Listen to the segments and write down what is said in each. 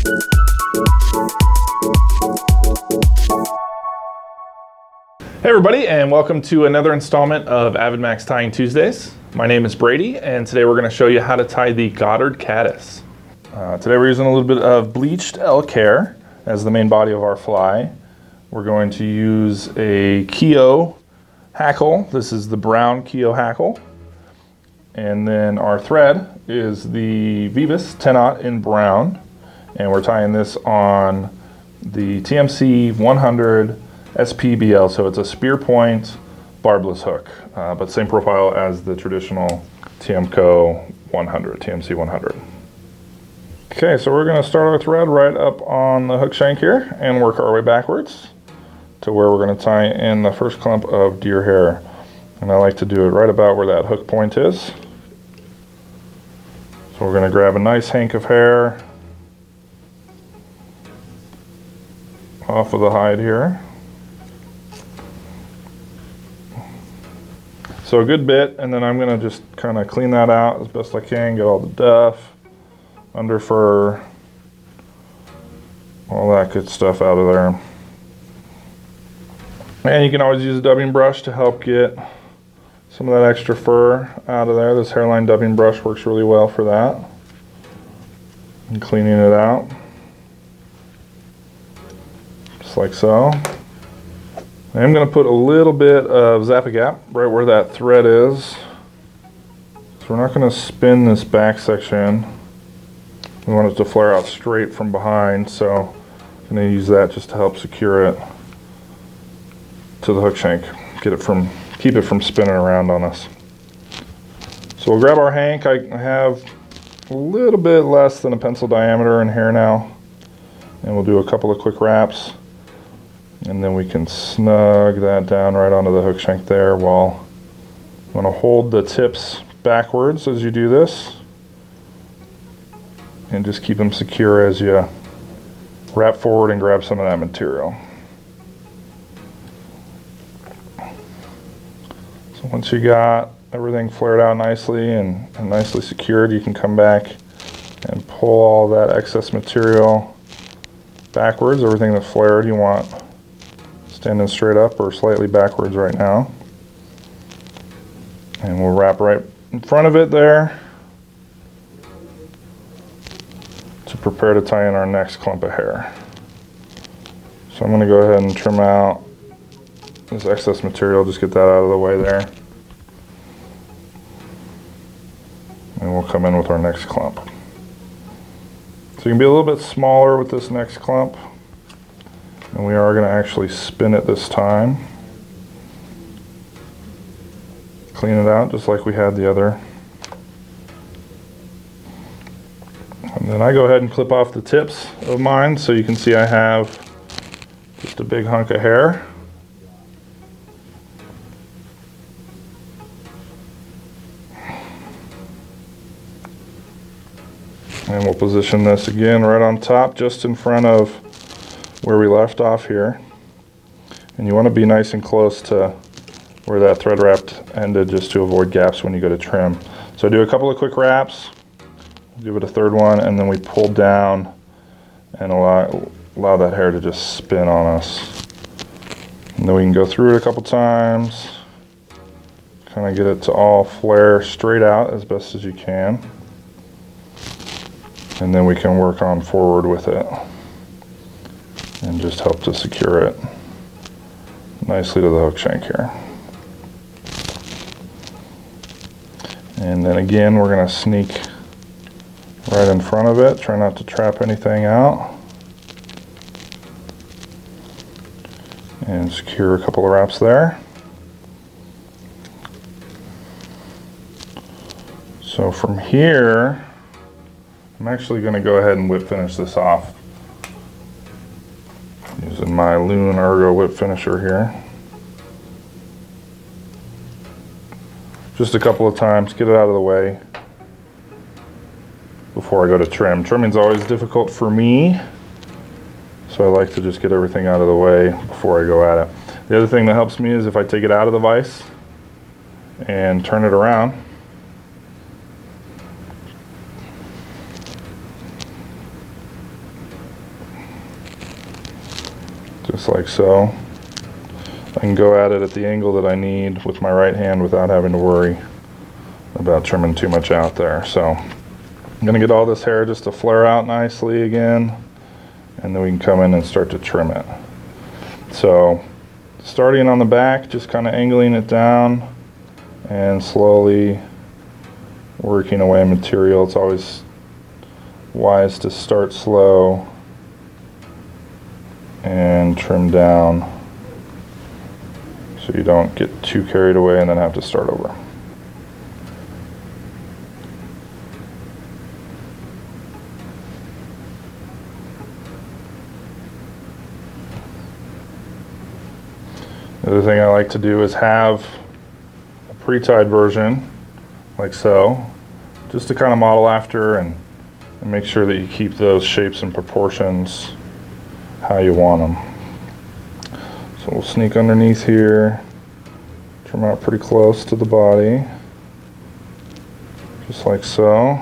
Hey everybody, and welcome to another installment of AvidMax Tying Tuesdays. My name is Brady, and today we're going to show you how to tie the Goddard Caddis. Today we're using a little bit of bleached elk hair as the main body of our fly. We're going to use a Keo hackle. This is the brown Keo hackle. And then our thread is the Vise 10-aught in brown. And we're tying this on the TMC 100 SPBL, so it's a spear point barbless hook, but same profile as the traditional TMC 100. Okay, so we're going to start our thread right up on the hook shank here and work our way backwards to where we're going to tie in the first clump of deer hair. And I like to do it right about where that hook point is. So we're going to grab a nice hank of hair off of the hide here. So a good bit, and then I'm going to just kind of clean that out as best I can, get all the duff, under fur, all that good stuff out of there. And you can always use a dubbing brush to help get some of that extra fur out of there. This hairline dubbing brush works really well for that. And cleaning it out, just like so. I'm going to put a little bit of Zap-A-Gap right where that thread is. So we're not going to spin this back section. We want it to flare out straight from behind, so I'm going to use that just to help secure it to the hook shank. Keep it from spinning around on us. So we'll grab our hank. I have a little bit less than a pencil diameter in here now, and we'll do a couple of quick wraps. And then we can snug that down right onto the hook shank there. While you want to hold the tips backwards as you do this, and just keep them secure as you wrap forward and grab some of that material. So once you got everything flared out nicely and nicely secured, you can come back and pull all that excess material backwards. Everything that's flared you want standing straight up or slightly backwards right now. And we'll wrap right in front of it there to prepare to tie in our next clump of hair. So I'm going to go ahead and trim out this excess material, just get that out of the way there. And we'll come in with our next clump. So you can be a little bit smaller with this next clump. And we are going to actually spin it this time. Clean it out just like we had the other. And then I go ahead and clip off the tips of mine so you can see I have just a big hunk of hair. And we'll position this again right on top, just in front of where we left off here. And you want to be nice and close to where that thread wrapped ended, just to avoid gaps when you go to trim. So I do a couple of quick wraps, give it a third one, and then we pull down and allow that hair to just spin on us. And then we can go through it a couple times, kind of get it to all flare straight out as best as you can. And then we can work on forward with it and just help to secure it nicely to the hook shank here. And then again, we're going to sneak right in front of it, try not to trap anything out, and secure a couple of wraps there. So from here, I'm actually going to go ahead and whip finish this off using my Loon Ergo whip finisher here. Just a couple of times, get it out of the way before I go to trim. Trimming's always difficult for me, so I like to just get everything out of the way before I go at it. The other thing that helps me is if I take it out of the vise and turn it around, just like so. I can go at it at the angle that I need with my right hand without having to worry about trimming too much out there. So I'm going to get all this hair just to flare out nicely again, and then we can come in and start to trim it. So starting on the back, just kind of angling it down and slowly working away material. It's always wise to start slow and trim down so you don't get too carried away and then have to start over. The other thing I like to do is have a pre-tied version, like so, just to kind of model after and make sure that you keep those shapes and proportions how you want them. So we'll sneak underneath here, trim out pretty close to the body, just like so.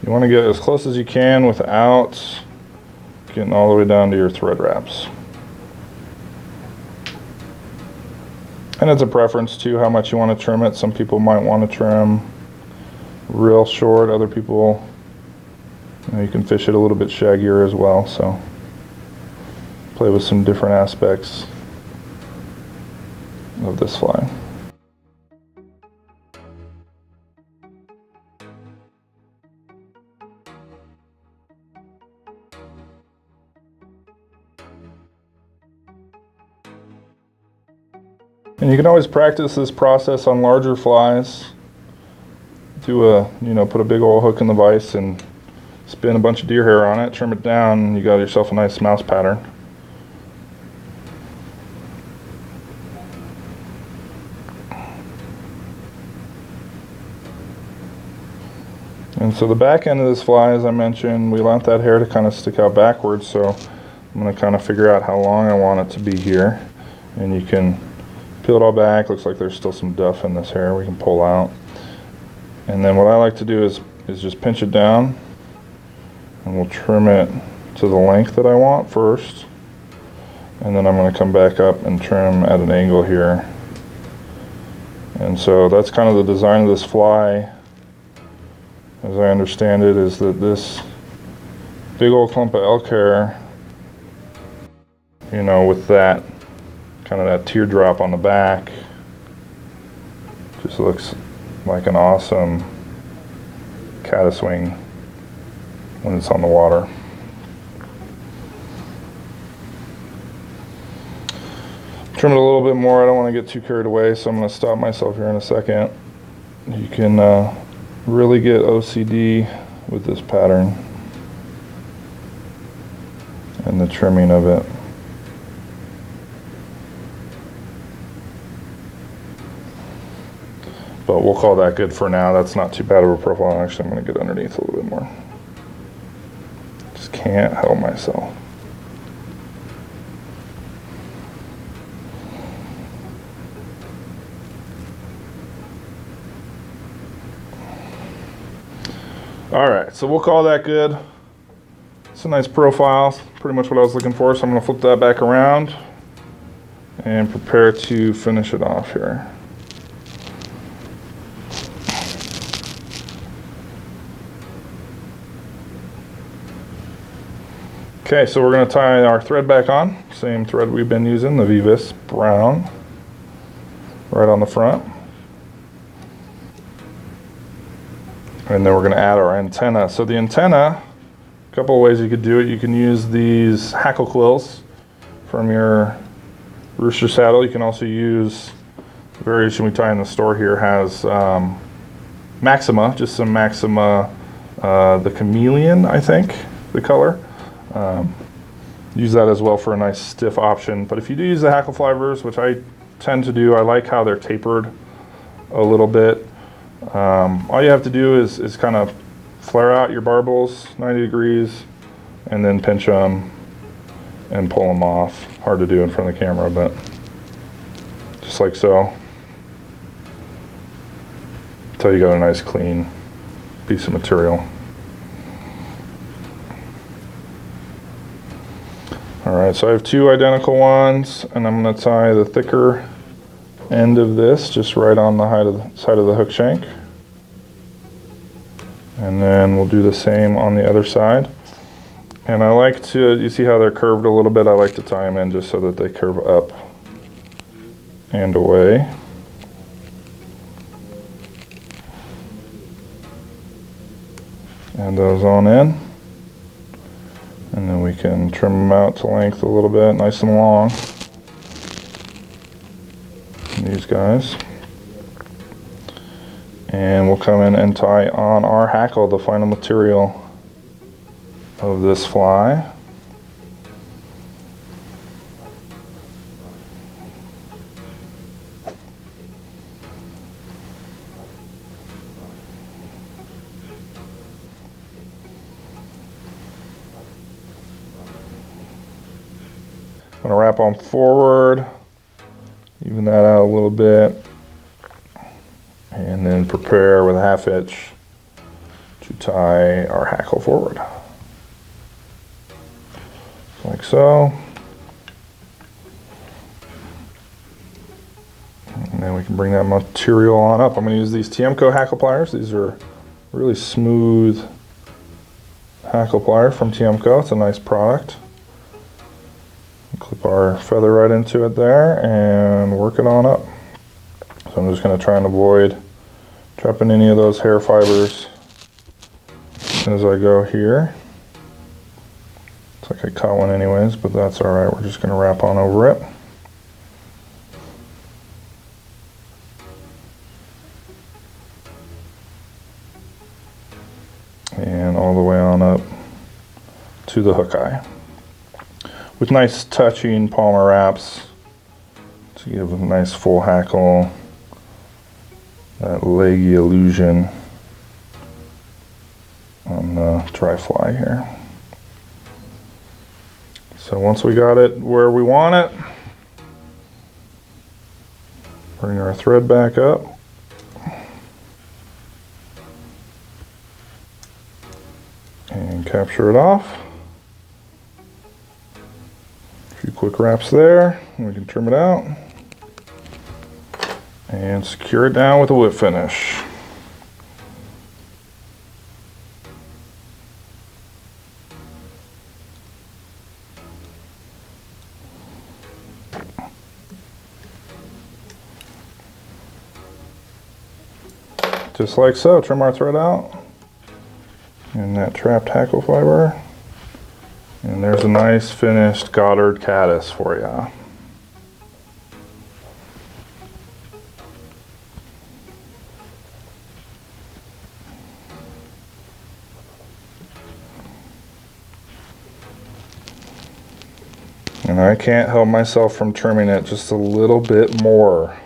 You want to get as close as you can without getting all the way down to your thread wraps. And it's a preference too, how much you want to trim it. Some people might want to trim real short. Other people, you can fish it a little bit shaggier as well. So play with some different aspects of this fly. And you can always practice this process on larger flies. Put a big old hook in the vise and spin a bunch of deer hair on it, trim it down, and you got yourself a nice mouse pattern. And so the back end of this fly, as I mentioned, we want that hair to kind of stick out backwards, so I'm going to kind of figure out how long I want it to be here. And you can peel it all back. Looks like there's still some duff in this hair we can pull out. And then what I like to do is just pinch it down, and we'll trim it to the length that I want first. And then I'm going to come back up and trim at an angle here. And so that's kind of the design of this fly, as I understand it, is that this big old clump of elk hair, with that kind of that teardrop on the back, just looks like an awesome caddis wing when it's on the water. Trim it a little bit more. I don't want to get too carried away, so I'm going to stop myself here in a second. You can really get OCD with this pattern and the trimming of it. But we'll call that good for now. That's not too bad of a profile. Actually, I'm going to get underneath a little bit more. Just can't help myself. All right, so we'll call that good. It's a nice profile, pretty much what I was looking for. So I'm going to flip that back around and prepare to finish it off here. Okay, so we're going to tie our thread back on. Same thread we've been using, the Vise brown, right on the front. And then we're going to add our antenna. So the antenna, a couple of ways you could do it. You can use these hackle quills from your rooster saddle. You can also use the variation we tie in the store here has Maxima, just some Maxima, the chameleon, I think, the color. Use that as well for a nice stiff option. But if you do use the hackle fibers, which I tend to do, I like how they're tapered a little bit. All you have to do is kind of flare out your barbels 90 degrees and then pinch them and pull them off. Hard to do in front of the camera, but just like so, until you got a nice clean piece of material. All Alright, so I have two identical ones, and I'm going to tie the thicker end of this just right on the side of the hook shank. And then we'll do the same on the other side. And I like to, you see how they're curved a little bit? I like to tie them in just so that they curve up and away. Add those on in. And then we can trim them out to length a little bit, nice and long. These guys. And we'll come in and tie on our hackle, the final material of this fly. I'm going to wrap on forward, even that out a little bit, and then prepare with a 1/2 inch to tie our hackle forward. Like so. And then we can bring that material on up. I'm going to use these Tiemco hackle pliers. These are really smooth hackle plier from Tiemco. It's a nice product. Clip our feather right into it there and work it on up. So I'm just going to try and avoid trapping any of those hair fibers as I go here. Looks like I caught one anyways, but that's alright. We're just going to wrap on over it. And all the way on up to the hook eye. With nice touching palmer wraps to give a nice full hackle, that leggy illusion on the dry fly here. So once we got it where we want it, bring our thread back up. And capture it off. A few quick wraps there, and we can trim it out and secure it down with a whip finish. Just like so, trim our thread out and that trapped hackle fiber. And there's a nice finished Goddard Caddis for you. And I can't help myself from trimming it just a little bit more.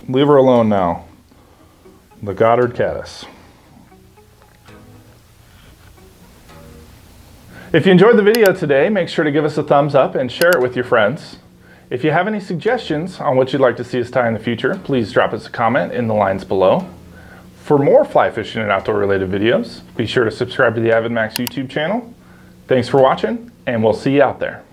Leave her alone now. The Goddard Caddis. If you enjoyed the video today, make sure to give us a thumbs up and share it with your friends. If you have any suggestions on what you'd like to see us tie in the future, please drop us a comment in the lines below. For more fly fishing and outdoor related videos, be sure to subscribe to the AvidMax YouTube channel. Thanks for watching, and we'll see you out there.